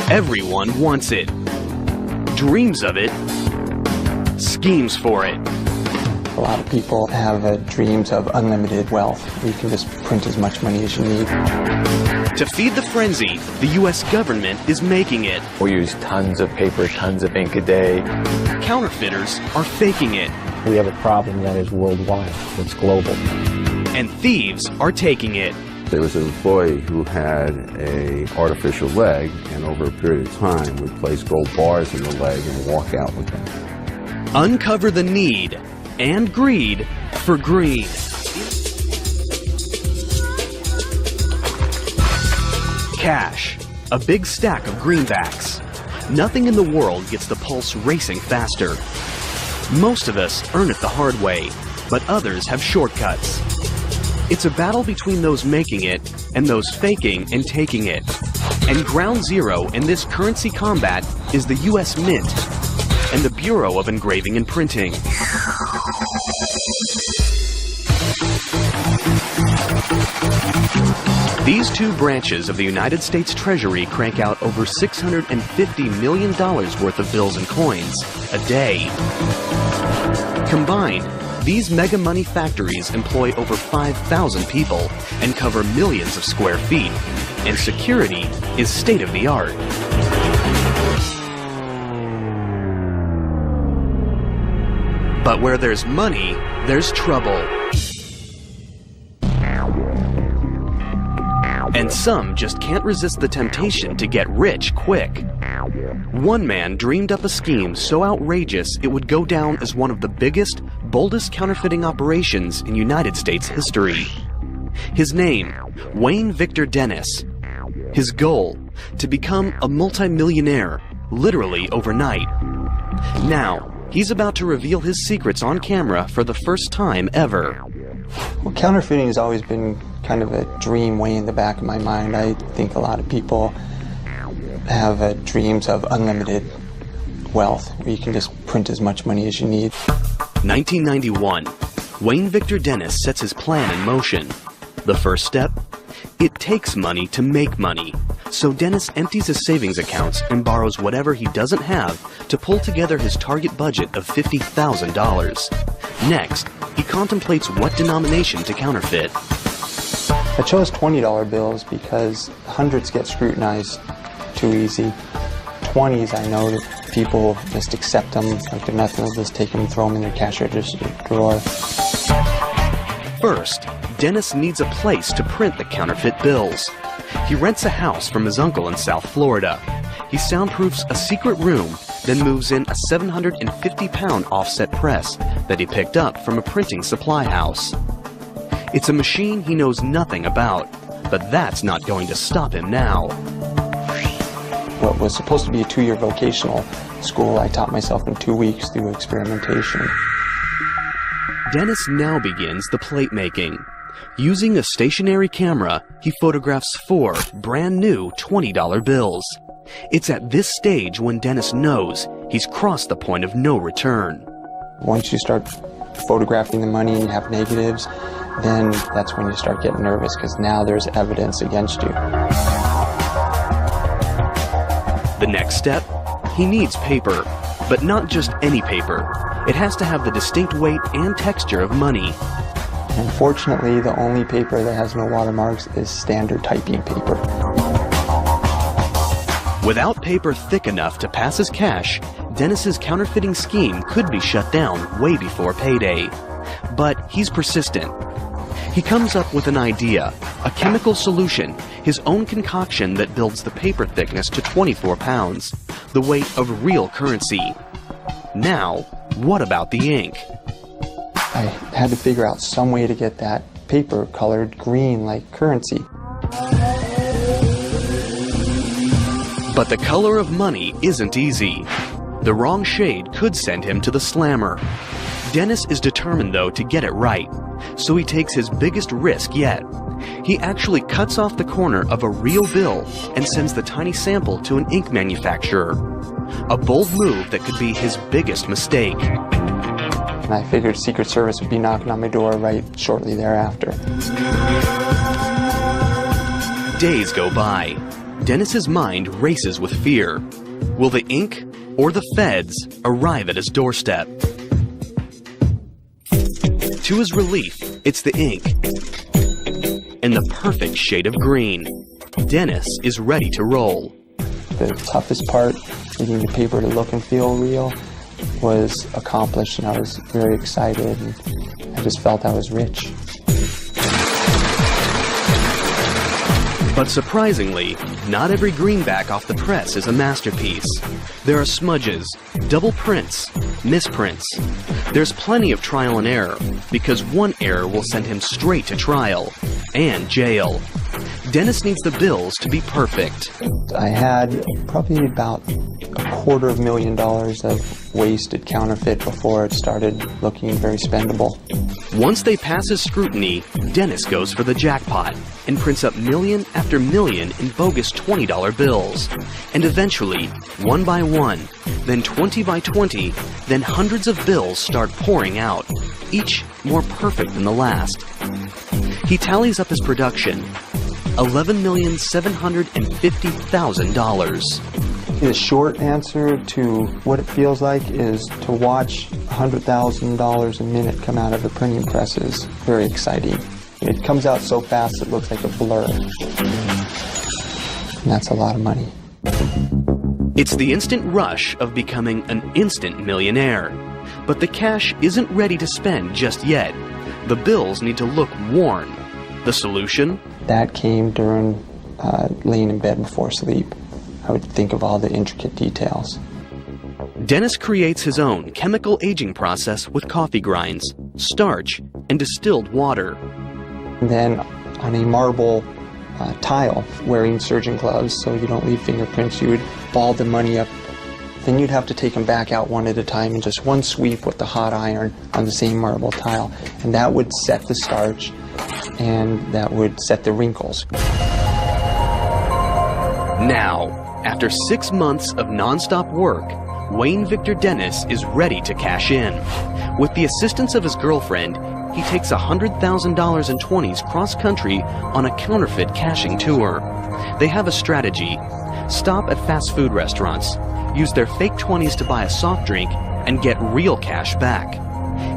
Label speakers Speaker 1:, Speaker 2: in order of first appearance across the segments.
Speaker 1: Everyone wants it, dreams of it, schemes for it.
Speaker 2: A lot of people have dreams of unlimited wealth. You can just print as much money as you need.
Speaker 1: To feed the frenzy, the U.S. government is making it.
Speaker 3: We use tons of paper, tons of ink a day.
Speaker 1: Counterfeiters are faking it.
Speaker 4: We have a problem that is worldwide. It's global.
Speaker 1: And thieves are taking it.
Speaker 5: There was an employee who had an artificial leg, and over a period of time would place gold bars in the leg and walk out with them.
Speaker 1: Uncover the need and greed for green. Cash, a big stack of greenbacks. Nothing in the world gets the pulse racing faster. Most of us earn it the hard way, but others have shortcuts. It's a battle between those making it and those faking and taking it. And ground zero in this currency combat is the U.S. Mint and the Bureau of Engraving and Printing. These two branches of the United States Treasury crank out over $650 million worth of bills and coins a day. Combined, these mega money factories employ over 5,000 people and cover millions of square feet, and security is state-of-the-art. But where there's money, there's trouble. And some just can't resist the temptation to get rich quick. One man dreamed up a scheme so outrageous it would go down as one of the biggest, boldest counterfeiting operations in United States history. His name, Wayne Victor Dennis. His goal, to become a multimillionaire, literally overnight. Now, he's about to reveal his secrets on camera for the first time ever.
Speaker 2: Well, counterfeiting has always been kind of a dream way in the back of my mind. I think a lot of people have dreams of unlimited wealth, where you can just print as much money as you need.
Speaker 1: 1991, Wayne Victor Dennis sets his plan in motion. The first step? It takes money to make money. So Dennis empties his savings accounts and borrows whatever he doesn't have to pull together his target budget of $50,000. Next, he contemplates what denomination to counterfeit.
Speaker 2: I chose $20 bills because hundreds get scrutinized too easy. 20s, I know that people just accept them like they're nothing. They'll just take them and throw them in their cash register drawer.
Speaker 1: First, Dennis needs a place to print the counterfeit bills. He rents a house from his uncle in South Florida. He soundproofs a secret room, then moves in a 750-pound offset press that he picked up from a printing supply house. It's a machine he knows nothing about, but that's not going to stop him now.
Speaker 2: What was supposed to be a 2-year vocational school, I taught myself in 2 weeks through experimentation.
Speaker 1: Dennis now begins the plate making. Using a stationary camera, he photographs 4 brand new $20 bills. It's at this stage when Dennis knows he's crossed the point of no return.
Speaker 2: Once you start photographing the money and you have negatives, then that's when you start getting nervous, because now there's evidence against you.
Speaker 1: The next step? He needs paper, but not just any paper. It has to have the distinct weight and texture of money.
Speaker 2: Unfortunately, the only paper that has no watermarks is standard typing paper.
Speaker 1: Without paper thick enough to pass as cash, Dennis's counterfeiting scheme could be shut down way before payday. But he's persistent. He comes up with an idea, a chemical solution, his own concoction that builds the paper thickness to 24 pounds, the weight of real currency. Now, what about the ink?
Speaker 2: I had to figure out some way to get that paper colored green like currency.
Speaker 1: But the color of money isn't easy. The wrong shade could send him to the slammer. Dennis is determined, though, to get it right, so he takes his biggest risk yet. He actually cuts off the corner of a real bill and sends the tiny sample to an ink manufacturer. A bold move that could be his biggest mistake.
Speaker 2: and I figured Secret Service would be knocking on my door right shortly thereafter.
Speaker 1: Days go by. Dennis's mind races with fear. Will the ink or the feds arrive at his doorstep? To his relief, it's the ink. In the perfect shade of green, Dennis is ready to roll.
Speaker 2: The toughest part, getting the paper to look and feel real, was accomplished, and I was very excited, and I just felt I was rich.
Speaker 1: But surprisingly, not every greenback off the press is a masterpiece. There are smudges, double prints, misprints. There's plenty of trial and error, because one error will send him straight to trial and jail. Dennis needs the bills to be perfect.
Speaker 2: I had probably about $250,000 of wasted counterfeit before it started looking very spendable.
Speaker 1: Once they pass his scrutiny, Dennis goes for the jackpot and prints up million after million in bogus $20 bills. And eventually, one by one, then 20 by 20, then hundreds of bills start pouring out, each more perfect than the last. He tallies up his production, $11,750,000.
Speaker 2: The short answer to what it feels like is to watch $100,000 a minute come out of the printing press is very exciting. It comes out so fast it looks like a blur. And that's a lot of money.
Speaker 1: It's the instant rush of becoming an instant millionaire. But the cash isn't ready to spend just yet. The bills need to look worn. The solution?
Speaker 2: That came during laying in bed before sleep. I would think of all the intricate details.
Speaker 1: Dennis creates his own chemical aging process with coffee grinds, starch, and distilled water.
Speaker 2: And then on a marble tile, wearing surgeon gloves so you don't leave fingerprints, you would ball the money up. Then you'd have to take them back out one at a time in just one sweep with the hot iron on the same marble tile. And that would set the starch, and that would set the wrinkles.
Speaker 1: Now, after 6 months of non-stop work, Wayne Victor Dennis is ready to cash in. With the assistance of his girlfriend, he takes $100,000 in 20s cross-country on a counterfeit cashing tour. They have a strategy. Stop at fast food restaurants, use their fake 20s to buy a soft drink, and get real cash back.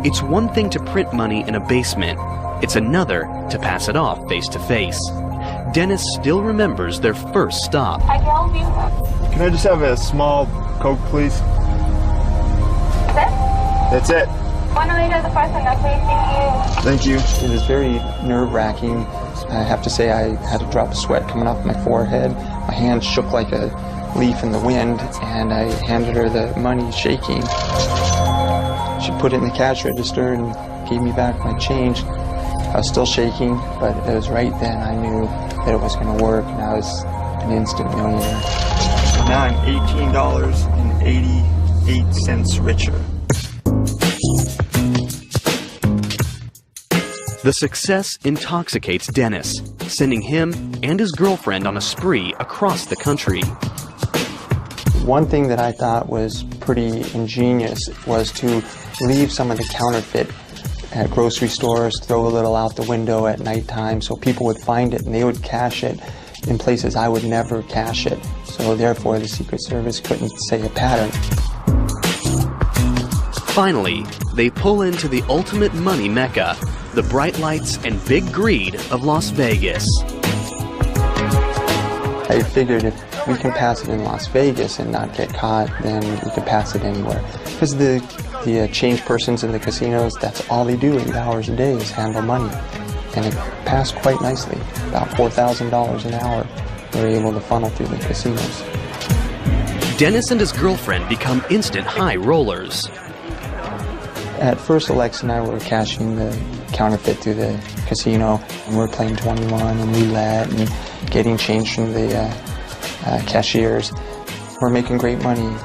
Speaker 1: It's one thing to print money in a basement. It's another to pass it off face-to-face. Dennis still remembers their first stop.
Speaker 6: I can help you.
Speaker 7: Can I just have a small Coke, please? That's it.
Speaker 6: One later, the person that please, thank you.
Speaker 7: Thank you.
Speaker 2: It was very nerve-wracking. I have to say I had a drop of sweat coming off my forehead. My hands shook like a leaf in the wind, and I handed her the money shaking. She put it in the cash register and gave me back my change. I was still shaking, but it was right then I knew that it was going to work, and I was an instant millionaire.
Speaker 7: Now I'm $18.88 richer.
Speaker 1: The success intoxicates Dennis, sending him and his girlfriend on a spree across the country.
Speaker 2: One thing that I thought was pretty ingenious was to leave some of the counterfeit at grocery stores, throw a little out the window at nighttime so people would find it and they would cash it in places I would never cash it. So therefore the Secret Service couldn't say a pattern.
Speaker 1: Finally, they pull into the ultimate money mecca, the bright lights and big greed of Las Vegas.
Speaker 2: I figured if we can pass it in Las Vegas and not get caught, then we can pass it anywhere. Because the change persons in the casinos, that's all they do 8 hours a day is handle money. And it passed quite nicely. About $4,000 an hour we were able to funnel through the casinos.
Speaker 1: Dennis and his girlfriend become instant high rollers.
Speaker 2: At first, Alexa and I were cashing the counterfeit through the casino, and we were playing 21 and roulette and getting change from the cashiers. We're making great money.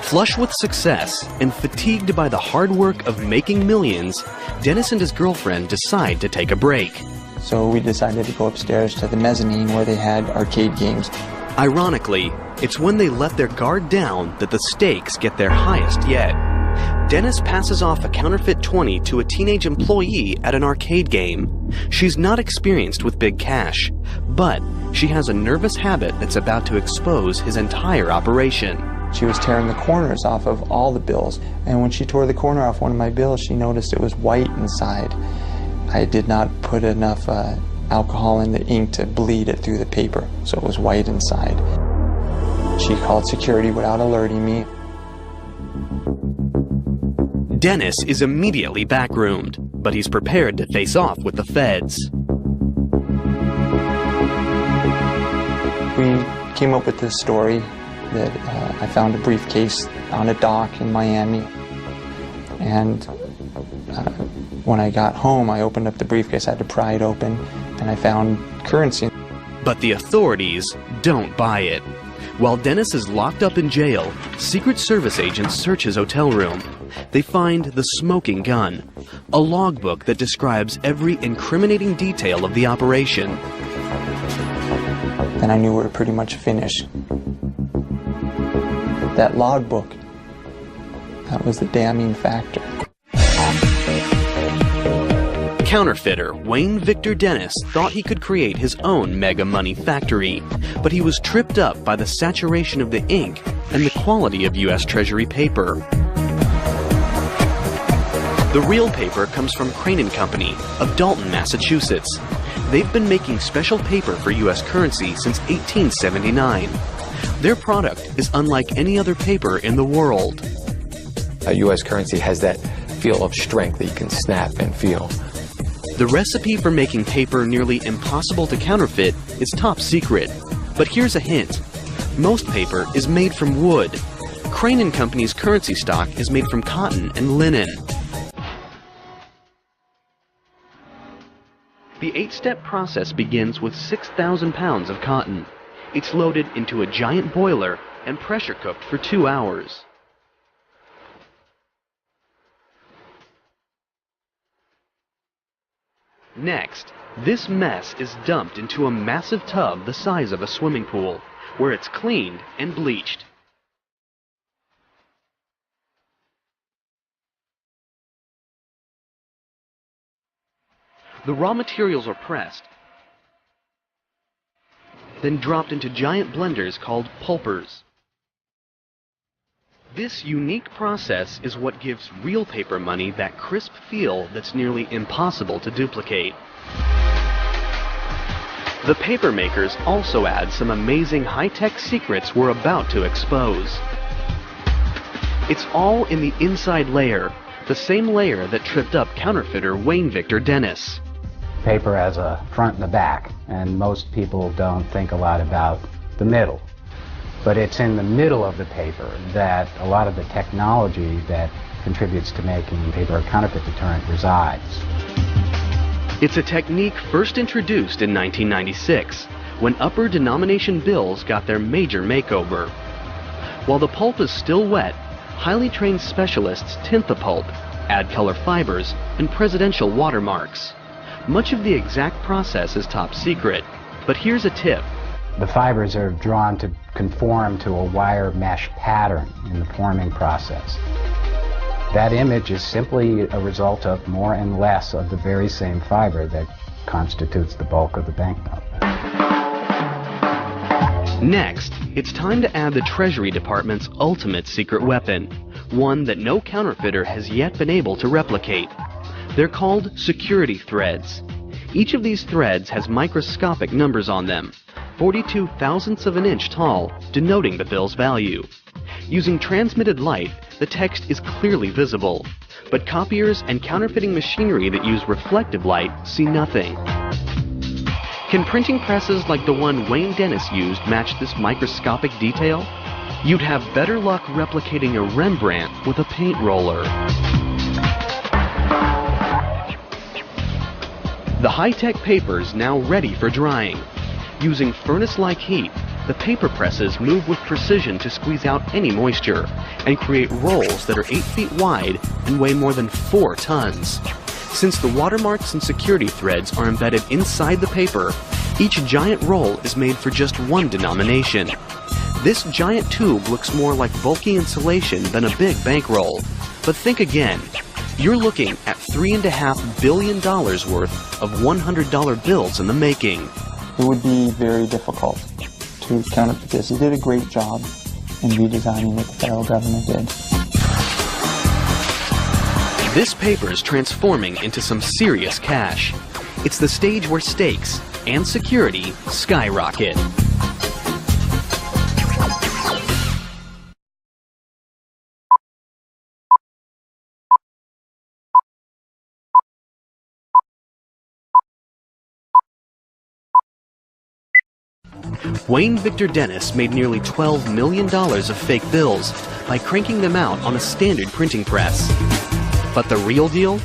Speaker 1: Flush with success and fatigued by the hard work of making millions, Dennis and his girlfriend decide to take a break.
Speaker 2: So we decided to go upstairs to the mezzanine where they had arcade games.
Speaker 1: Ironically, it's when they let their guard down that the stakes get their highest yet. Dennis passes off a counterfeit 20 to a teenage employee at an arcade game. She's not experienced with big cash, but she has a nervous habit that's about to expose his entire operation.
Speaker 2: She was tearing the corners off of all the bills, and when she tore the corner off one of my bills, she noticed it was white inside. I did not put enough alcohol in the ink to bleed it through the paper, so it was white inside. She called security without alerting me.
Speaker 1: Dennis is immediately backroomed, but he's prepared to face off with the feds.
Speaker 2: We came up with this story that I found a briefcase on a dock in Miami, and when I got home, I opened up the briefcase, I had to pry it open, and I found currency.
Speaker 1: But the authorities don't buy it. While Dennis is locked up in jail, Secret Service agents search his hotel room. They find the smoking gun, a logbook that describes every incriminating detail of the operation.
Speaker 2: And I knew we were pretty much finished. That logbook, that was the damning factor.
Speaker 1: Counterfeiter Wayne Victor Dennis thought he could create his own mega money factory, but he was tripped up by the saturation of the ink and the quality of U.S. Treasury paper. The real paper comes from Crane & Company of Dalton, Massachusetts. They've been making special paper for U.S. currency since 1879. Their product is unlike any other paper in the world.
Speaker 3: U.S. currency has that feel of strength that you can snap and feel.
Speaker 1: The recipe for making paper nearly impossible to counterfeit is top secret. But here's a hint. Most paper is made from wood. Crane & Company's currency stock is made from cotton and linen. The 8-step process begins with 6,000 pounds of cotton. It's loaded into a giant boiler and pressure cooked for 2 hours. Next, this mess is dumped into a massive tub the size of a swimming pool, where it's cleaned and bleached. The raw materials are pressed, then dropped into giant blenders called pulpers. This unique process is what gives real paper money that crisp feel that's nearly impossible to duplicate. The paper makers also add some amazing high-tech secrets we're about to expose. It's all in the inside layer, the same layer that tripped up counterfeiter Wayne Victor Dennis.
Speaker 4: Paper has a front and a back, and most people don't think a lot about the middle. But it's in the middle of the paper that a lot of the technology that contributes to making paper a counterfeit deterrent resides.
Speaker 1: It's a technique first introduced in 1996, when upper denomination bills got their major makeover. While the pulp is still wet, highly trained specialists tint the pulp, add color fibers, and presidential watermarks. Much of the exact process is top secret, but here's a tip.
Speaker 4: The fibers are drawn to conform to a wire mesh pattern in the forming process. That image is simply a result of more and less of the very same fiber that constitutes the bulk of the banknote.
Speaker 1: Next, it's time to add the Treasury Department's ultimate secret weapon, one that no counterfeiter has yet been able to replicate. They're called security threads. Each of these threads has microscopic numbers on them, 42 thousandths of an inch tall, denoting the bill's value. Using transmitted light, the text is clearly visible, but copiers and counterfeiting machinery that use reflective light see nothing. Can printing presses like the one Wayne Dennis used match this microscopic detail? You'd have better luck replicating a Rembrandt with a paint roller. The high-tech paper is now ready for drying. Using furnace-like heat, the paper presses move with precision to squeeze out any moisture and create rolls that are 8 feet wide and weigh more than 4 tons. Since the watermarks and security threads are embedded inside the paper, each giant roll is made for just one denomination. This giant tube looks more like bulky insulation than a big bankroll. But think again. You're looking at $3.5 billion worth of $100 bills in the making.
Speaker 2: It would be very difficult to counterfeit this. He did a great job in redesigning what the federal government did.
Speaker 1: This paper is transforming into some serious cash. It's the stage where stakes and security skyrocket. Wayne Victor Dennis made nearly $12 million of fake bills by cranking them out on a standard printing press. But the real deal?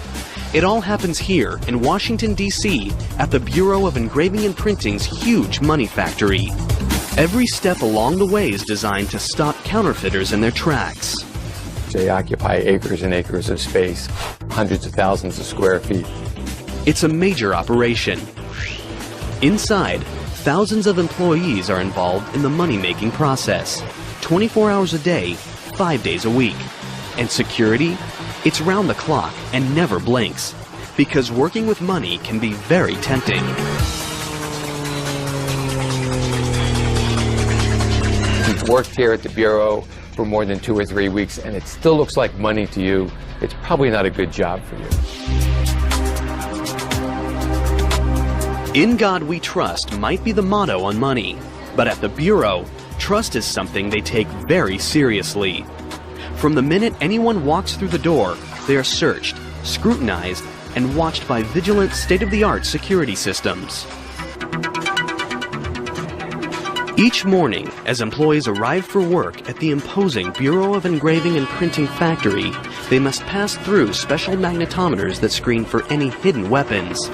Speaker 1: It all happens here in Washington, D.C. at the Bureau of Engraving and Printing's huge money factory. Every step along the way is designed to stop counterfeiters in their tracks.
Speaker 3: They occupy acres and acres of space, hundreds of thousands of square feet.
Speaker 1: It's a major operation. Inside, thousands of employees are involved in the money-making process, 24 hours a day, 5 days a week. And security? It's round the clock and never blinks, because working with money can be very tempting.
Speaker 3: You've worked here at the Bureau for more than 2 or 3 weeks and it still looks like money to you. It's probably not a good job for you.
Speaker 1: In God we trust might be the motto on money, but at the Bureau, trust is something they take very seriously. From the minute anyone walks through the door, they are searched, scrutinized, and watched by vigilant state-of-the-art security systems. Each morning, as employees arrive for work at the imposing Bureau of Engraving and Printing factory, they must pass through special magnetometers that screen for any hidden weapons.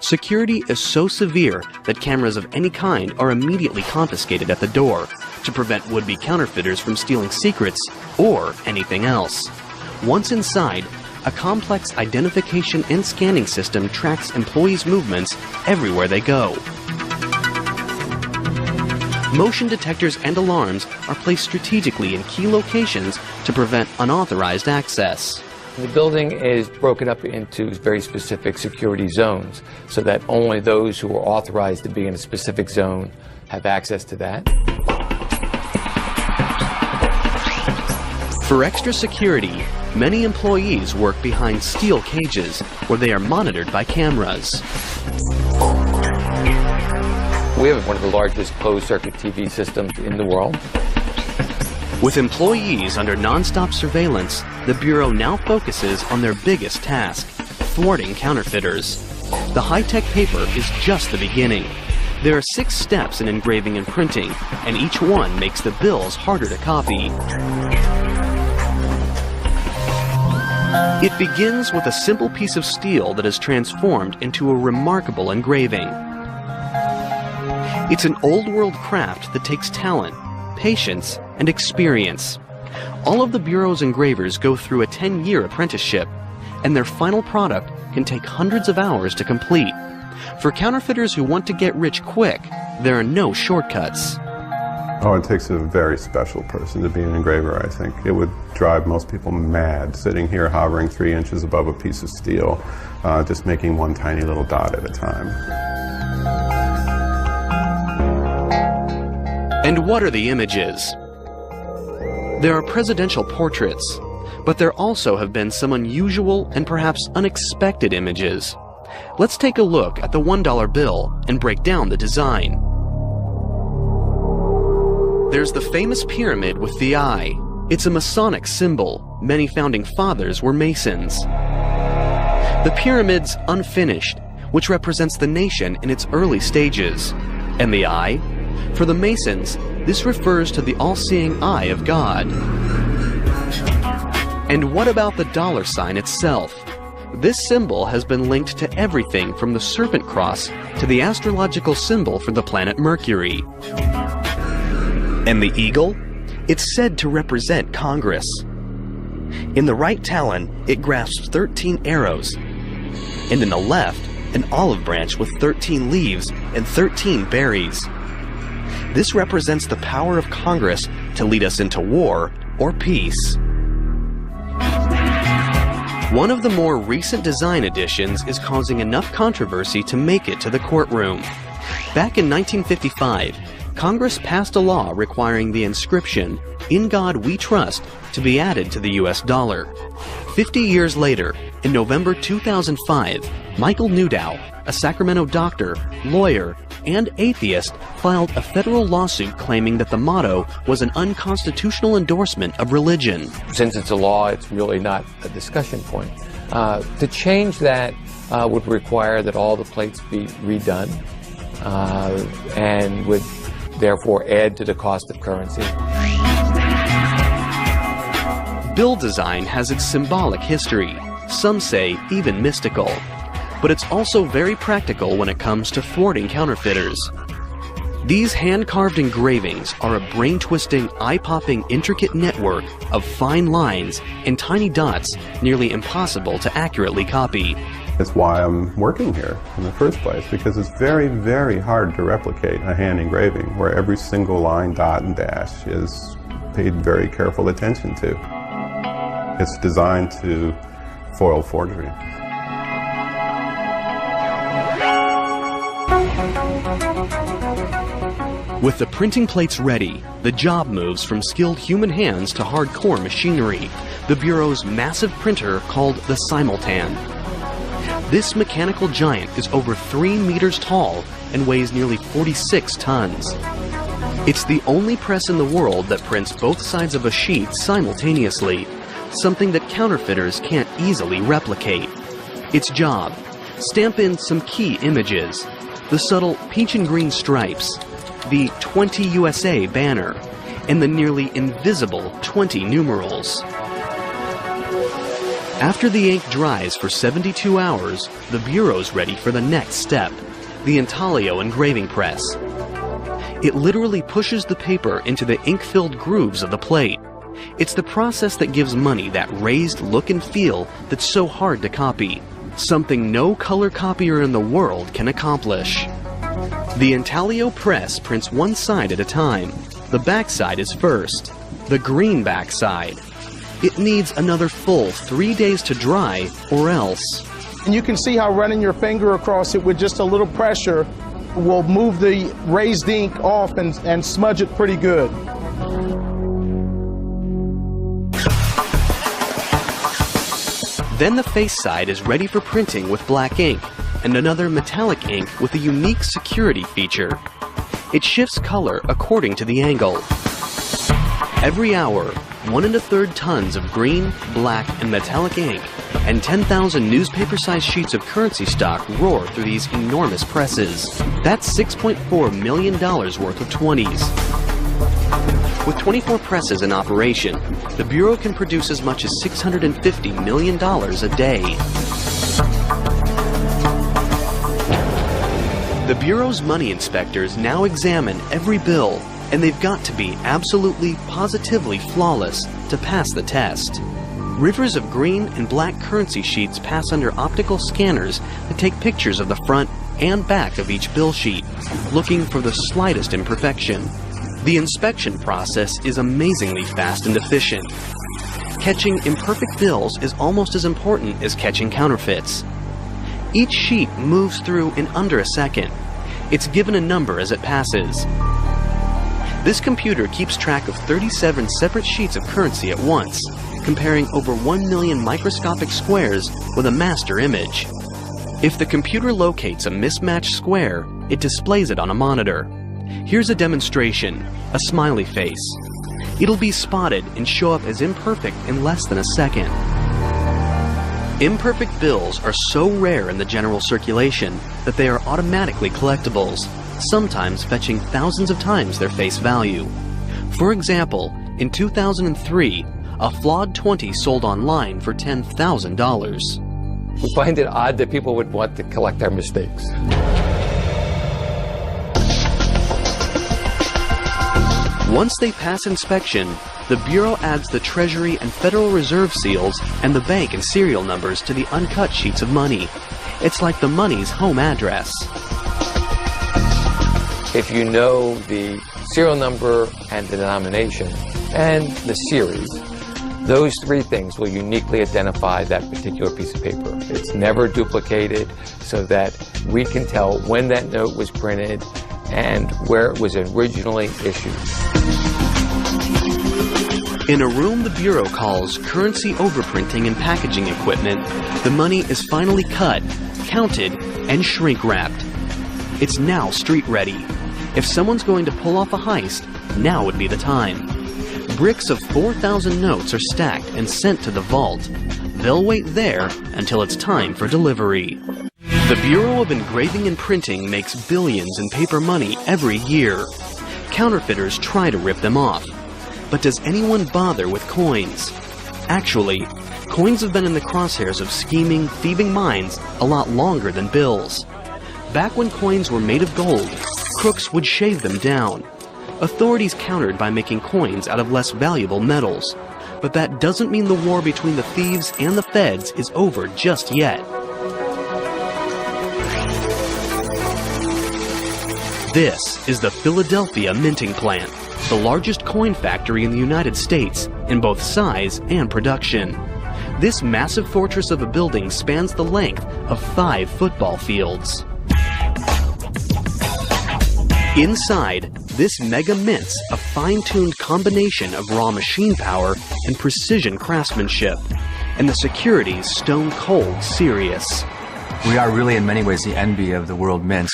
Speaker 1: Security is so severe that cameras of any kind are immediately confiscated at the door to prevent would-be counterfeiters from stealing secrets or anything else. Once inside, a complex identification and scanning system tracks employees' movements everywhere they go. Motion detectors and alarms are placed strategically in key locations to prevent unauthorized access.
Speaker 3: The building is broken up into very specific security zones so that only those who are authorized to be in a specific zone have access to that.
Speaker 1: For extra security, many employees work behind steel cages where they are monitored by cameras.
Speaker 3: We have one of the largest closed-circuit TV systems in the world.
Speaker 1: With employees under non-stop surveillance, the Bureau now focuses on their biggest task, thwarting counterfeiters. The high-tech paper is just the beginning. There are 6 steps in engraving and printing, and each one makes the bills harder to copy. It begins with a simple piece of steel that is transformed into a remarkable engraving. It's an old-world craft that takes talent, patience, and experience. All of the Bureau's engravers go through a 10-year apprenticeship, and their final product can take hundreds of hours to complete. For counterfeiters who want to get rich quick, there are no shortcuts.
Speaker 5: Oh, it takes a very special person to be an engraver, I think. It would drive most people mad, sitting here hovering 3 inches above a piece of steel, just making one tiny little dot at a time.
Speaker 1: And what are the images? There are presidential portraits, but there also have been some unusual and perhaps unexpected images. Let's take a look at the $1 bill and break down the design. There's the famous pyramid with the eye. It's a Masonic symbol. Many founding fathers were Masons. The pyramid's unfinished, which represents the nation in its early stages. And the eye? For the Masons, this refers to the all-seeing eye of God. And what about the dollar sign itself? This symbol has been linked to everything from the serpent cross to the astrological symbol for the planet Mercury. And the eagle? It's said to represent Congress. In the right talon, it grasps 13 arrows, and in the left, an olive branch with 13 leaves and 13 berries. This represents the power of Congress to lead us into war or peace. One of the more recent design additions is causing enough controversy to make it to the courtroom. Back in 1955, Congress passed a law requiring the inscription, "In God We Trust," to be added to the US dollar. 50 years later, in November 2005, Michael Newdow, a Sacramento doctor, lawyer, and atheist, filed a federal lawsuit claiming that the motto was an unconstitutional endorsement of religion.
Speaker 3: Since it's a law, it's really not a discussion point. To change that would require that all the plates be redone and would therefore add to the cost of currency.
Speaker 1: Bill design has its symbolic history, some say even mystical, but it's also very practical when it comes to thwarting counterfeiters. These hand-carved engravings are a brain-twisting, eye-popping, intricate network of fine lines and tiny dots nearly impossible to accurately copy.
Speaker 5: That's why I'm working here in the first place, because it's very, very hard to replicate a hand engraving where every single line, dot, and dash is paid very careful attention to. It's designed to foil forgery.
Speaker 1: With the printing plates ready, the job moves from skilled human hands to hardcore machinery, the Bureau's massive printer called the Simultan. This mechanical giant is over 3 meters tall and weighs nearly 46 tons. It's the only press in the world that prints both sides of a sheet simultaneously, something that counterfeiters can't easily replicate. Its job: stamp in some key images, the subtle peach and green stripes, the 20 USA banner, and the nearly invisible 20 numerals. After the ink dries for 72 hours, the Bureau's ready for the next step, the intaglio engraving press. It literally pushes the paper into the ink-filled grooves of the plate. It's the process that gives money that raised look and feel that's so hard to copy, something no color copier in the world can accomplish. The intaglio press prints one side at a time. The back side is first, the green back side. It needs another full 3 days to dry, or else.
Speaker 8: And you can see how running your finger across it with just a little pressure will move the raised ink off and smudge it pretty good.
Speaker 1: Then the face side is ready for printing with black ink, and another metallic ink with a unique security feature. It shifts color according to the angle. Every hour, 1 1/3 tons of green, black, and metallic ink and 10,000 newspaper-sized sheets of currency stock roar through these enormous presses. That's $6.4 million worth of 20s. With 24 presses in operation, the Bureau can produce as much as $650 million a day. The Bureau's money inspectors now examine every bill, and they've got to be absolutely, positively flawless to pass the test. Rivers of green and black currency sheets pass under optical scanners that take pictures of the front and back of each bill sheet, looking for the slightest imperfection. The inspection process is amazingly fast and efficient. Catching imperfect bills is almost as important as catching counterfeits. Each sheet moves through in under a second. It's given a number as it passes. This computer keeps track of 37 separate sheets of currency at once, comparing over 1 million microscopic squares with a master image. If the computer locates a mismatched square, it displays it on a monitor. Here's a demonstration, a smiley face. It'll be spotted and show up as imperfect in less than a second. Imperfect bills are so rare in the general circulation that they are automatically collectibles, sometimes fetching thousands of times their face value. For example, in 2003, a flawed 20 sold online for $10,000.
Speaker 3: We find it odd that people would want to collect our mistakes.
Speaker 1: Once they pass inspection, the Bureau adds the Treasury and Federal Reserve seals and the bank and serial numbers to the uncut sheets of money. It's like the money's home address.
Speaker 3: If you know the serial number and the denomination and the series, Those three things will uniquely identify that particular piece of paper. It's never duplicated, so that we can tell when that note was printed and where it was originally issued.
Speaker 1: In a room the Bureau calls currency overprinting and packaging equipment, the money is finally cut, counted, and shrink-wrapped. It's now street-ready. If someone's going to pull off a heist, now would be the time. Bricks of 4,000 notes are stacked and sent to the vault. They'll wait there until it's time for delivery. The Bureau of Engraving and Printing makes billions in paper money every year. Counterfeiters try to rip them off. But does anyone bother with coins? Actually, coins have been in the crosshairs of scheming, thieving minds a lot longer than bills. Back when coins were made of gold, crooks would shave them down. Authorities countered by making coins out of less valuable metals. But that doesn't mean the war between the thieves and the feds is over just yet. This is the Philadelphia Minting Plant, the largest coin factory in the United States in both size and production. This massive fortress of a building spans the length of 5 football fields. Inside, this mega mints a fine-tuned combination of raw machine power and precision craftsmanship, and the security's stone-cold serious.
Speaker 9: We are really in many ways the envy of the world mints.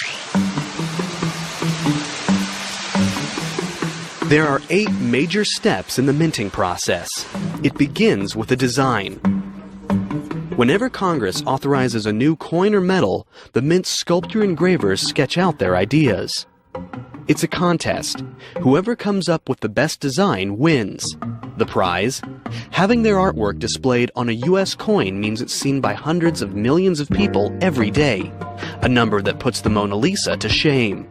Speaker 1: There are 8 major steps in the minting process. It begins with a design. Whenever Congress authorizes a new coin or metal, the mint sculptor engravers sketch out their ideas. It's a contest. Whoever comes up with the best design wins. The prize? Having their artwork displayed on a U.S. coin means it's seen by hundreds of millions of people every day, a number that puts the Mona Lisa to shame.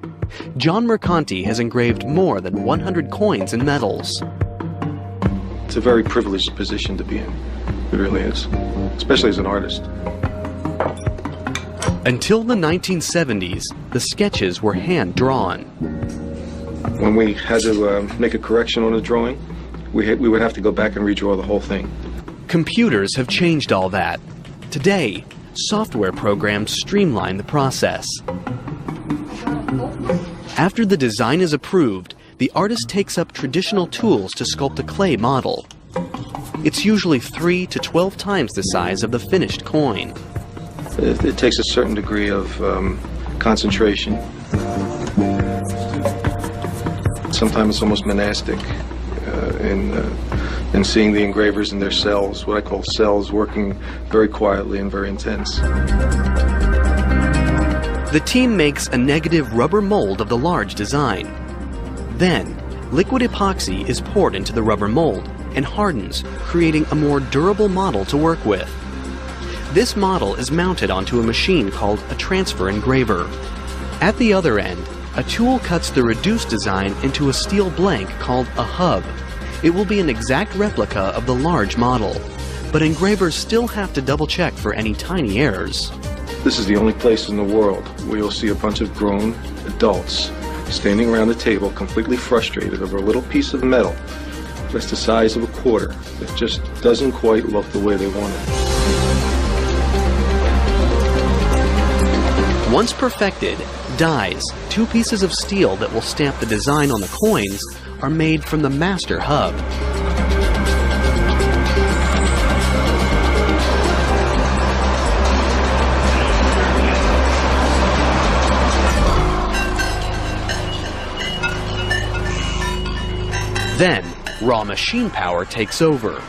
Speaker 1: John Mercanti has engraved more than 100 coins and medals.
Speaker 10: It's a very privileged position to be in. It really is, especially as an artist.
Speaker 1: Until the 1970s, the sketches were hand-drawn.
Speaker 10: When we had to make a correction on a drawing, we would have to go back and redraw the whole thing.
Speaker 1: Computers have changed all that. Today, software programs streamline the process. After the design is approved, the artist takes up traditional tools to sculpt a clay model. It's usually 3 to 12 times the size of the finished coin.
Speaker 10: It takes a certain degree of concentration. Sometimes it's almost monastic in seeing the engravers in their cells, what I call cells, working very quietly and very intense.
Speaker 1: The team makes a negative rubber mold of the large design. Then, liquid epoxy is poured into the rubber mold and hardens, creating a more durable model to work with. This model is mounted onto a machine called a transfer engraver. At the other end, a tool cuts the reduced design into a steel blank called a hub. It will be an exact replica of the large model, but engravers still have to double-check for any tiny errors.
Speaker 10: This is the only place in the world where you'll see a bunch of grown adults standing around the table completely frustrated over a little piece of metal that's the size of a quarter that just doesn't quite look the way they want it.
Speaker 1: Once perfected, dies, 2 pieces of steel that will stamp the design on the coins, are made from the master hub. Then, raw machine power takes over.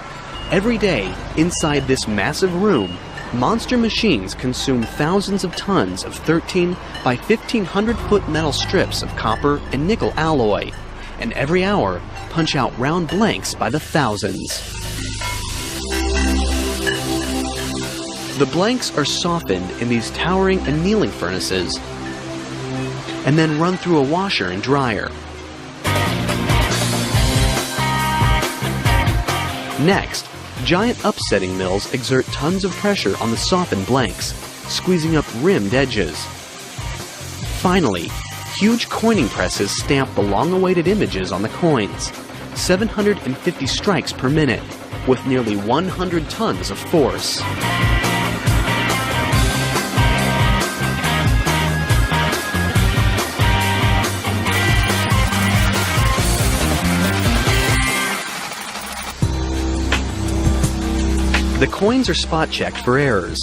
Speaker 1: Every day, inside this massive room, monster machines consume thousands of tons of 13 by 1,500-foot metal strips of copper and nickel alloy, and every hour punch out round blanks by the thousands. The blanks are softened in these towering annealing furnaces, and then run through a washer and dryer. Next, giant upsetting mills exert tons of pressure on the softened blanks, squeezing up rimmed edges. Finally, huge coining presses stamp the long-awaited images on the coins, 750 strikes per minute, with nearly 100 tons of force. The coins are spot-checked for errors.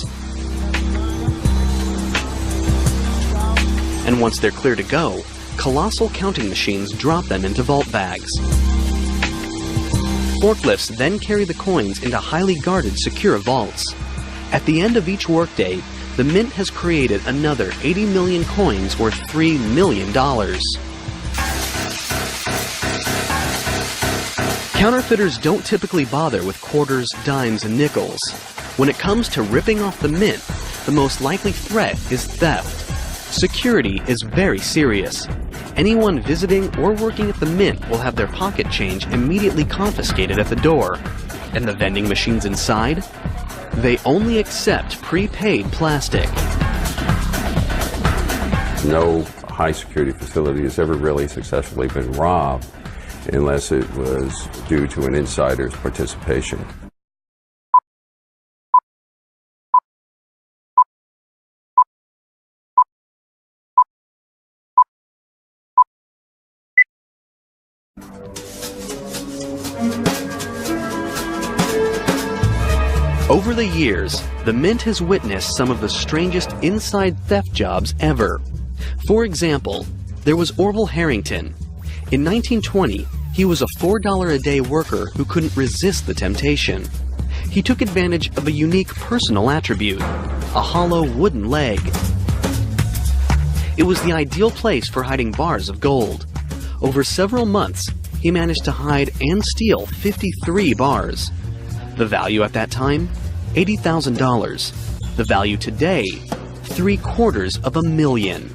Speaker 1: And once they're clear to go, colossal counting machines drop them into vault bags. Forklifts then carry the coins into highly guarded, secure vaults. At the end of each workday, the Mint has created another 80 million coins worth $3 million. Counterfeiters don't typically bother with quarters, dimes, and nickels. When it comes to ripping off the Mint, the most likely threat is theft. Security is very serious. Anyone visiting or working at the Mint will have their pocket change immediately confiscated at the door. And the vending machines inside? They only accept prepaid plastic.
Speaker 11: No high security facility has ever really successfully been robbed unless it was due to an insider's participation.
Speaker 1: Over the years, the Mint has witnessed some of the strangest inside theft jobs ever. For example, there was Orville Harrington. In 1920, he was a $4 a day worker who couldn't resist the temptation. He took advantage of a unique personal attribute, a hollow wooden leg. It was the ideal place for hiding bars of gold. Over several months, he managed to hide and steal 53 bars. The value at that time? $80,000. The value today? $750,000.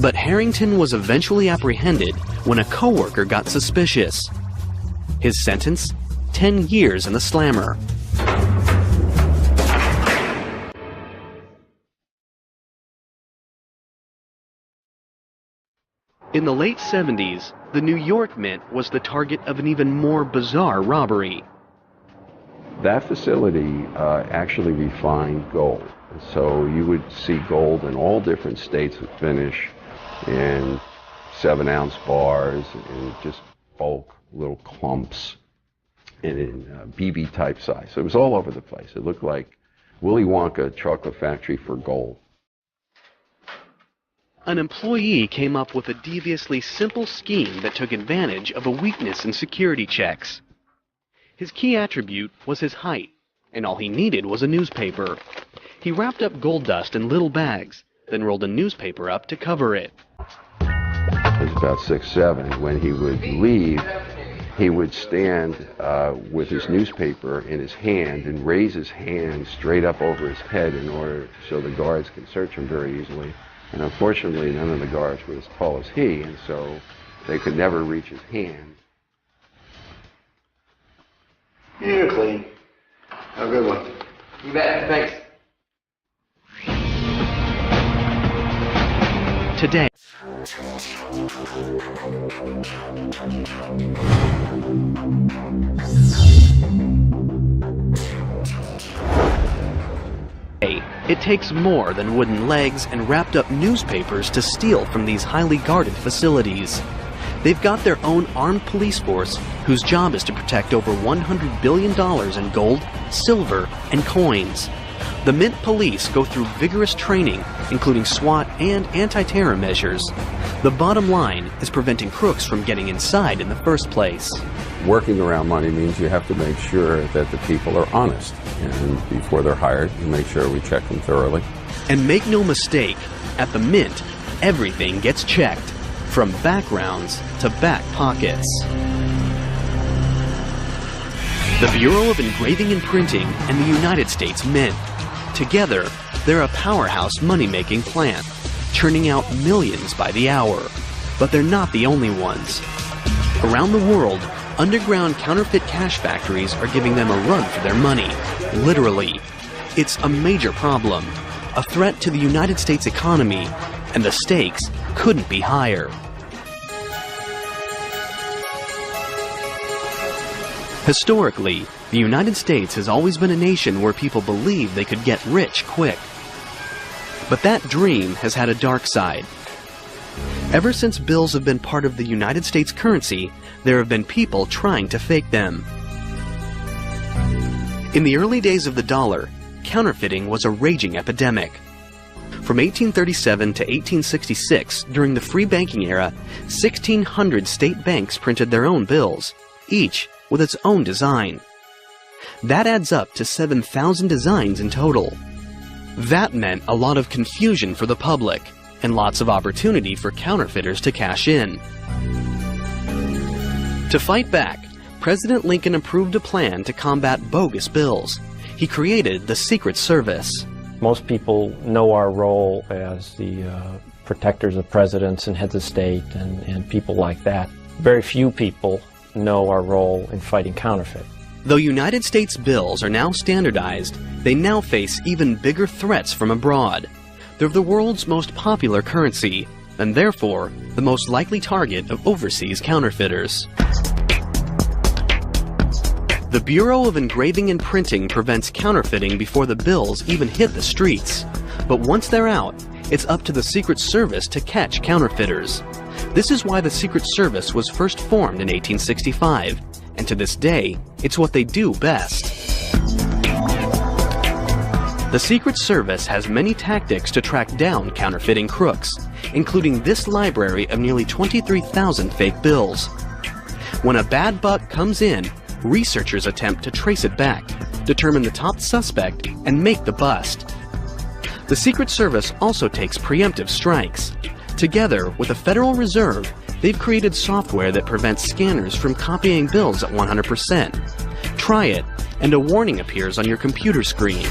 Speaker 1: But Harrington was eventually apprehended when a coworker got suspicious. His sentence? 10 years in the slammer. In the late 70s, the New York Mint was the target of an even more bizarre robbery.
Speaker 11: That facility actually refined gold. So you would see gold in all different states of finish in 7-ounce bars and just bulk little clumps and in BB type size. So it was all over the place. It looked like Willy Wonka chocolate factory for gold.
Speaker 1: An employee came up with a deviously simple scheme that took advantage of a weakness in security checks. His key attribute was his height, and all he needed was a newspaper. He wrapped up gold dust in little bags, then rolled a newspaper up to cover it.
Speaker 11: He was about 6'7". When he would leave, he would stand with his newspaper in his hand and raise his hand straight up over his head in order so the guards could search him very easily. And unfortunately, none of the guards were as tall as he, and so they could never reach his hand.
Speaker 7: You're clean. Have a good one.
Speaker 12: You bet. Thanks.
Speaker 1: Today, it takes more than wooden legs and wrapped up newspapers to steal from these highly guarded facilities. They've got their own armed police force whose job is to protect over $100 billion in gold, silver, and coins. The Mint police go through vigorous training, including SWAT and anti-terror measures. The bottom line is preventing crooks from getting inside in the first place.
Speaker 11: Working around money means you have to make sure that the people are honest. And before they're hired, you make sure we check them thoroughly.
Speaker 1: And make no mistake, at the Mint, everything gets checked, from backgrounds to back pockets. The Bureau of Engraving and Printing and the United States Mint. Together, they're a powerhouse money-making plant, churning out millions by the hour. But they're not the only ones. Around the world, underground counterfeit cash factories are giving them a run for their money, literally. It's a major problem, a threat to the United States economy, and the stakes couldn't be higher. Historically, The United States has always been a nation where people believed they could get rich quick. But that dream has had a dark side. Ever since bills have been part of the United States currency, there have been people trying to fake them. In the early days of the dollar, counterfeiting was a raging epidemic. From 1837 to 1866, during the free banking era, 1,600 state banks printed their own bills, each with its own design. That adds up to 7,000 designs in total. That meant a lot of confusion for the public, and lots of opportunity for counterfeiters to cash in. To fight back, President Lincoln approved a plan to combat bogus bills. He created the Secret Service.
Speaker 12: Most people know our role as the protectors of presidents and heads of state and people like that. Very few people know our role in fighting counterfeit.
Speaker 1: Though United States bills are now standardized, they now face even bigger threats from abroad. They're the world's most popular currency, and therefore the most likely target of overseas counterfeiters. The Bureau of Engraving and Printing prevents counterfeiting before the bills even hit the streets. But once they're out, it's up to the Secret Service to catch counterfeiters. This is why the Secret Service was first formed in 1865, and to this day, it's what they do best. The Secret Service has many tactics to track down counterfeiting crooks, including this library of nearly 23,000 fake bills. When a bad buck comes in, researchers attempt to trace it back, determine the top suspect, and make the bust. The Secret Service also takes preemptive strikes. Together with the Federal Reserve, they've created software that prevents scanners from copying bills at 100%. Try it, and a warning appears on your computer screen.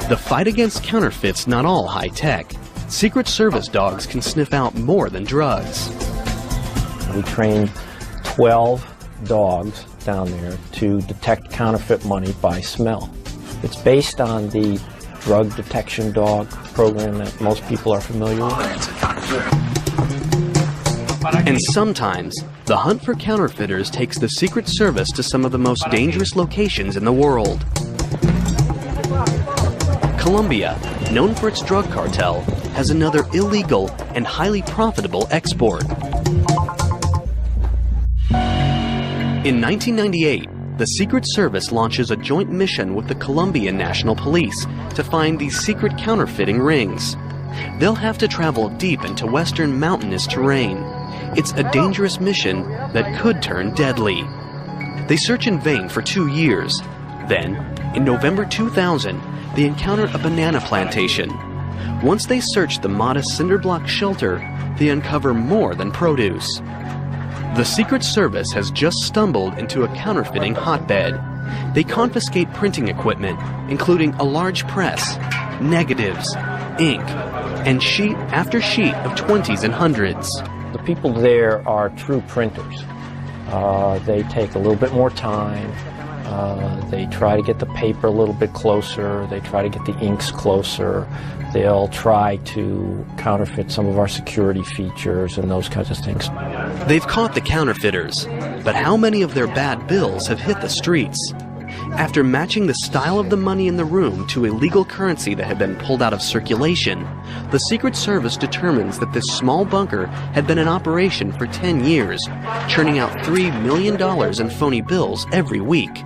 Speaker 1: The fight against counterfeit's not all high-tech. Secret Service dogs can sniff out more than drugs.
Speaker 12: We trained 12 dogs down there to detect counterfeit money by smell. It's based on the drug detection dog program that most people are familiar with.
Speaker 1: And sometimes, the hunt for counterfeiters takes the Secret Service to some of the most dangerous locations in the world. Colombia, known for its drug cartel, has another illegal and highly profitable export. In 1998, the Secret Service launches a joint mission with the Colombian National Police to find these secret counterfeiting rings. They'll have to travel deep into western mountainous terrain. It's a dangerous mission that could turn deadly. They search in vain for 2 years. Then, in November 2000, they encounter a banana plantation. Once they search the modest cinder block shelter, they uncover more than produce. The Secret Service has just stumbled into a counterfeiting hotbed. They confiscate printing equipment, including a large press, negatives, ink, and sheet after sheet of 20s and 100s.
Speaker 12: The people there are true printers. They take a little bit more time. They try to get the paper a little bit closer. They try to get the inks closer. They'll try to counterfeit some of our security features and those kinds of things.
Speaker 1: They've caught the counterfeiters, but how many of their bad bills have hit the streets? After matching the style of the money in the room to a legal currency that had been pulled out of circulation, the Secret Service determines that this small bunker had been in operation for 10 years, churning out $3 million in phony bills every week.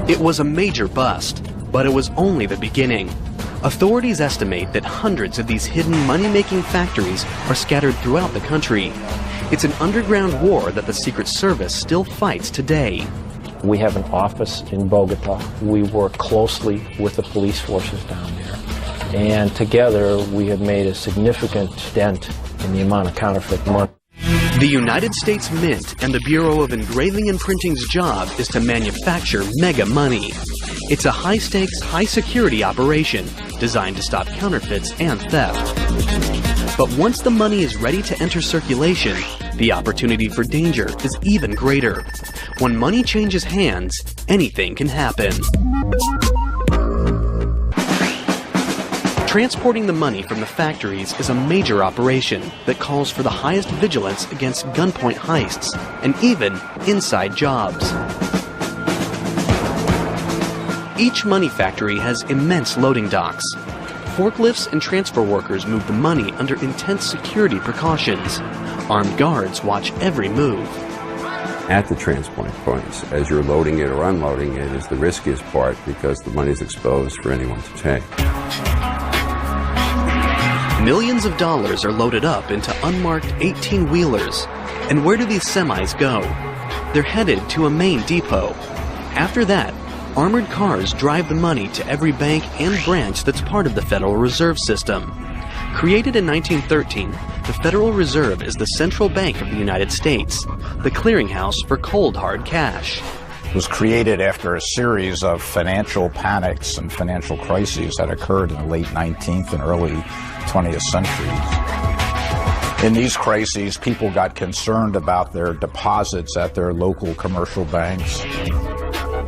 Speaker 1: It was a major bust, but it was only the beginning. Authorities estimate that hundreds of these hidden money-making factories are scattered throughout the country. It's an underground war that the Secret Service still fights today.
Speaker 12: We have an office in Bogota. We work closely with the police forces down there. And together, we have made a significant dent in the amount of counterfeit money.
Speaker 1: The United States Mint and the Bureau of Engraving and Printing's job is to manufacture mega money. It's a high-stakes, high-security operation designed to stop counterfeits and theft. But once the money is ready to enter circulation, the opportunity for danger is even greater. When money changes hands, anything can happen. Transporting the money from the factories is a major operation that calls for the highest vigilance against gunpoint heists and even inside jobs. Each money factory has immense loading docks. Forklifts and transfer workers move the money under intense security precautions. Armed guards watch every move.
Speaker 11: At the transport points, as you're loading it or unloading it, is the riskiest part because the money is exposed for anyone to take.
Speaker 1: Millions of dollars are loaded up into unmarked 18-wheelers. And where do these semis go? They're headed to a main depot. After that, armored cars drive the money to every bank and branch that's part of the Federal Reserve System. Created in 1913, the Federal Reserve is the central bank of the United States, the clearinghouse for cold, hard cash.
Speaker 13: It was created after a series of financial panics and financial crises that occurred in the late 19th and early 20th centuries. In these crises, people got concerned about their deposits at their local commercial banks.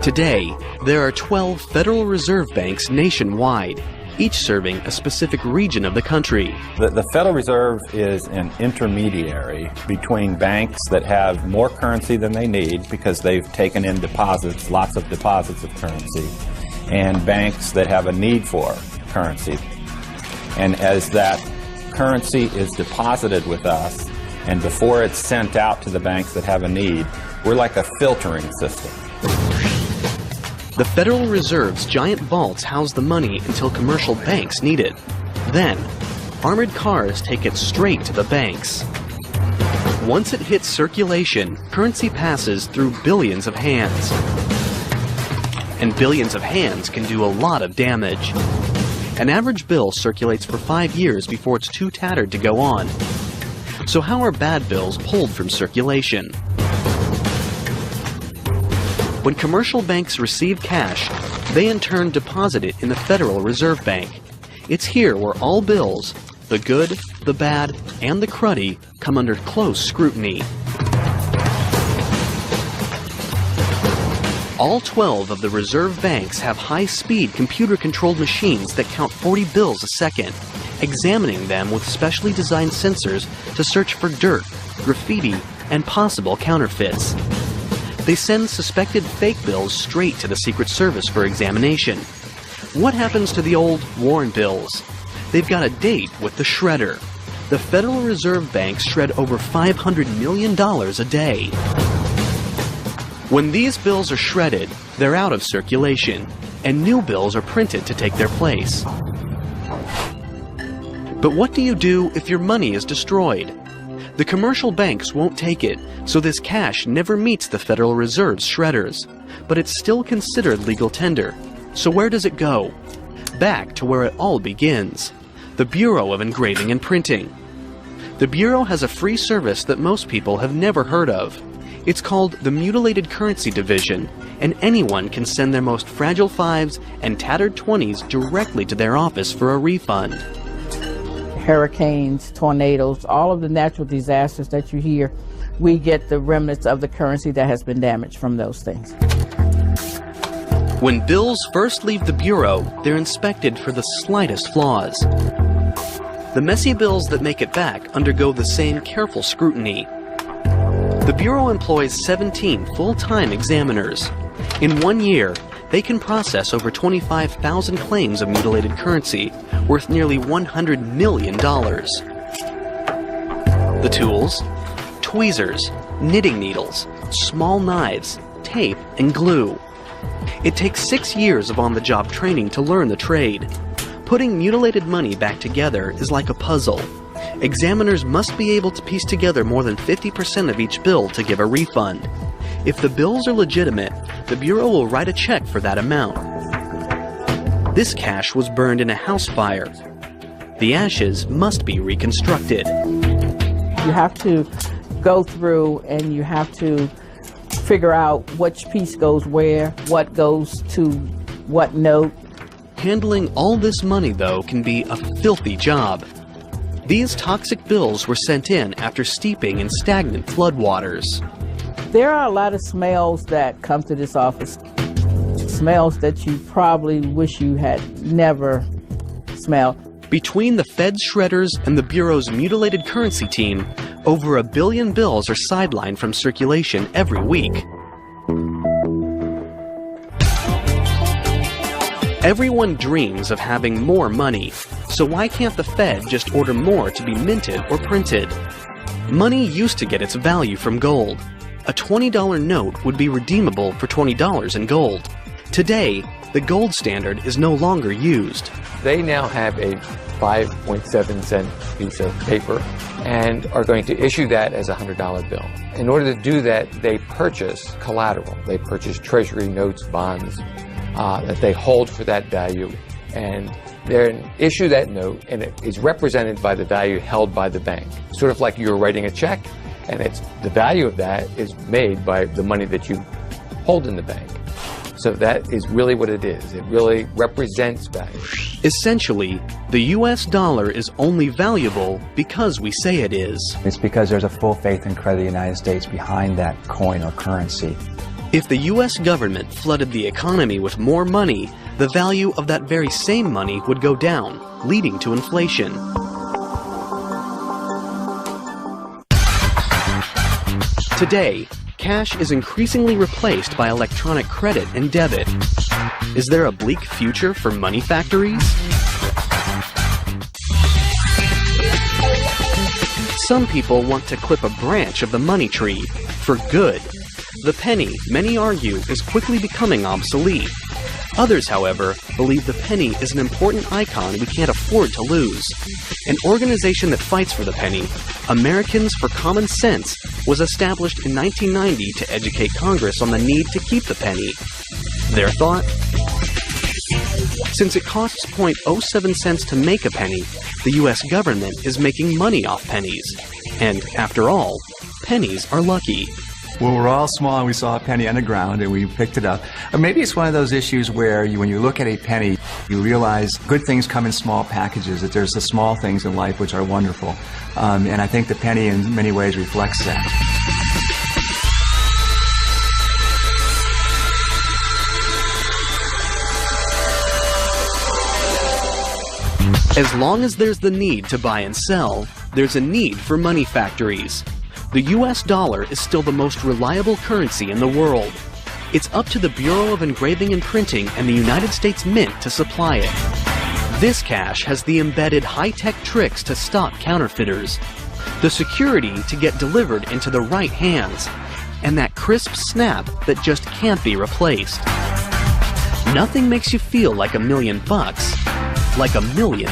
Speaker 1: Today, there are 12 Federal Reserve banks nationwide, each serving a specific region of the country.
Speaker 14: The Federal Reserve is an intermediary between banks that have more currency than they need because they've taken in deposits, lots of deposits of currency, and banks that have a need for currency. And as that currency is deposited with us, and before it's sent out to the banks that have a need, we're like a filtering system.
Speaker 1: The Federal Reserve's giant vaults house the money until commercial banks need it. Then, armored cars take it straight to the banks. Once it hits circulation, currency passes through billions of hands. And billions of hands can do a lot of damage. An average bill circulates for 5 years before it's too tattered to go on. So how are bad bills pulled from circulation? When commercial banks receive cash, they in turn deposit it in the Federal Reserve Bank. It's here where all bills, the good, the bad, and the cruddy, come under close scrutiny. All 12 of the reserve banks have high-speed computer-controlled machines that count 40 bills a second, examining them with specially designed sensors to search for dirt, graffiti, and possible counterfeits. They send suspected fake bills straight to the Secret Service for examination. What happens to the old worn bills? They've got a date with the shredder. The Federal Reserve banks shred over $500 million a day. When these bills are shredded, they're out of circulation, and new bills are printed to take their place. But what do you do if your money is destroyed? The commercial banks won't take it, so this cash never meets the Federal Reserve's shredders. But it's still considered legal tender. So where does it go? Back to where it all begins. The Bureau of Engraving and Printing. The Bureau has a free service that most people have never heard of. It's called the Mutilated Currency Division, and anyone can send their most fragile 5s and tattered 20s directly to their office for a refund.
Speaker 15: Hurricanes, tornadoes, all of the natural disasters that you hear, we get the remnants of the currency that has been damaged from those things.
Speaker 1: When bills first leave the Bureau, they're inspected for the slightest flaws. The messy bills that make it back undergo the same careful scrutiny. The Bureau employs 17 full-time examiners. In 1 year, they can process over 25,000 claims of mutilated currency, worth nearly $100 million. The tools? Tweezers, knitting needles, small knives, tape, and glue. It takes 6 years of on-the-job training to learn the trade. Putting mutilated money back together is like a puzzle. Examiners must be able to piece together more than 50% of each bill to give a refund. If the bills are legitimate, the Bureau will write a check for that amount. This cash was burned in a house fire. The ashes must be reconstructed.
Speaker 15: You have to go through and you have to figure out which piece goes where, what goes to what note.
Speaker 1: Handling all this money, though, can be a filthy job. These toxic bills were sent in after steeping in stagnant floodwaters.
Speaker 15: There are a lot of smells that come to this office. Smells that you probably wish you had never smelled.
Speaker 1: Between the Fed's shredders and the Bureau's mutilated currency team, over 1 billion bills are sidelined from circulation every week. Everyone dreams of having more money, so why can't the Fed just order more to be minted or printed? Money used to get its value from gold. A $20 note would be redeemable for $20 in gold. Today, the gold standard is no longer used.
Speaker 3: They now have a 5.7 cent piece of paper and are going to issue that as a $100 bill. In order to do that, they purchase collateral. They purchase treasury notes, bonds that they hold for that value, and they issue that note, and it is represented by the value held by the bank. Sort of like you're writing a check, and the value of that is made by the money that you hold in the bank. So that is really what it is. It really represents value.
Speaker 1: Essentially, the US dollar is only valuable because we say it is.
Speaker 16: It's because there's a full faith and credit of the United States behind that coin or currency.
Speaker 1: If the US government flooded the economy with more money, the value of that very same money would go down, leading to inflation. Today, cash is increasingly replaced by electronic credit and debit. Is there a bleak future for money factories? Some people want to clip a branch of the money tree, for good. The penny, many argue, is quickly becoming obsolete. Others, however, believe the penny is an important icon we can't afford to lose. An organization that fights for the penny, Americans for Common Sense, was established in 1990 to educate Congress on the need to keep the penny. Their thought? Since it costs 0.07 cents to make a penny, the US government is making money off pennies. And after all, pennies are lucky.
Speaker 9: Well, we're all small and we saw a penny on the ground and we picked it up. Or maybe it's one of those issues where when you look at a penny, you realize good things come in small packages, that there's the small things in life which are wonderful. And I think the penny in many ways reflects that.
Speaker 1: As long as there's the need to buy and sell, there's a need for money factories. The US dollar is still the most reliable currency in the world. It's up to the Bureau of Engraving and Printing and the United States Mint to supply it. This cash has the embedded high-tech tricks to stop counterfeiters, the security to get delivered into the right hands, and that crisp snap that just can't be replaced. Nothing makes you feel like $1 million, like $1 million.